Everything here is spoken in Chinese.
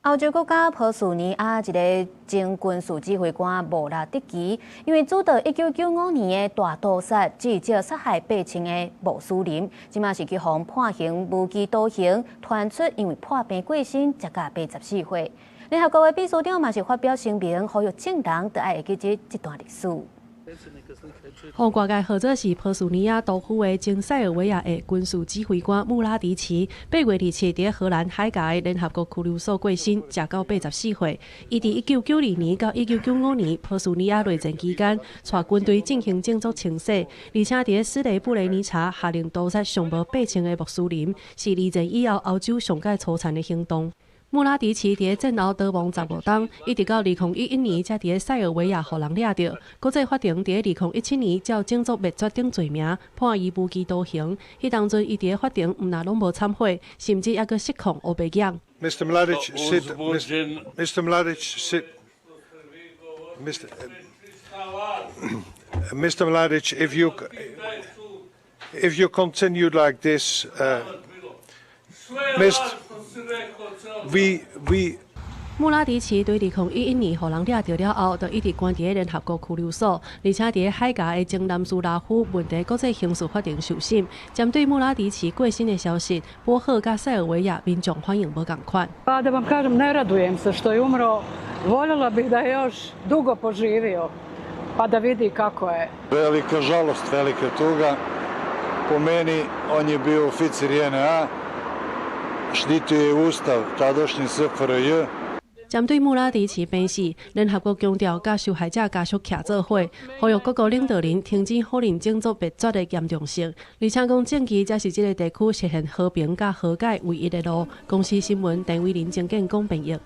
歐洲國家波斯尼亞一個前軍事指揮官穆拉迪奇，因為主導1995年的大屠殺，至少殺害8,000個穆斯林，即馬是去予判刑無期徒刑，傳出因為破病過身，才甲84歲。聯合國的秘書長嘛是發表聲明，呼籲眾人都愛會記這段歷史。互外界號做是波斯尼亞都府的前塞爾維亞的軍事指揮官穆拉迪奇，8月27日在荷蘭海牙的聯合國拘留所過身，食到84歲。伊佇1992年到1995年波斯尼亞內戰期間，帶軍隊進行種族清洗，而且佇斯雷布雷尼察下令屠殺上無8,000個穆斯林，是二戰以後歐洲上界粗殘的行動。穆拉迪奇佇戰後逃亡15冬，一直到2011年才佇塞爾維亞互人抓到。國際法庭佇2017年照種族滅絕等罪名判伊無期徒刑。迄當陣伊佇法庭毋但攏無懺悔，甚至還閣釋放烏白養。Mr. Mladic, sit. Mr. Mladic, sit. Mr. Mladic, if you continue like this,穆拉迪奇對2011年互人抓到了後，就一直關佇聯合國拘留所，而且佇海牙的前南斯拉夫問題國際刑事法庭受審。針對穆拉迪奇過身的消息，波赫甲塞爾維亞民眾反應無共款。Da vam kažem, ne radujem se što je umro. Voljela bih da je još dugo poživio, pa da vidi kako je. Velika žalost, velika tuga. Po meni, on je bio oficir JNA. Štitio je Ustav tadašnje SFRJ。針對穆拉迪奇病逝，聯合國強調甲受害者家屬徛做伙，呼籲各國領導人停止否認種族滅絕的嚴重性，而且講政治才是這個地區實現和平甲和解唯一的路。公視新聞陳偉林、鄭建講評譯。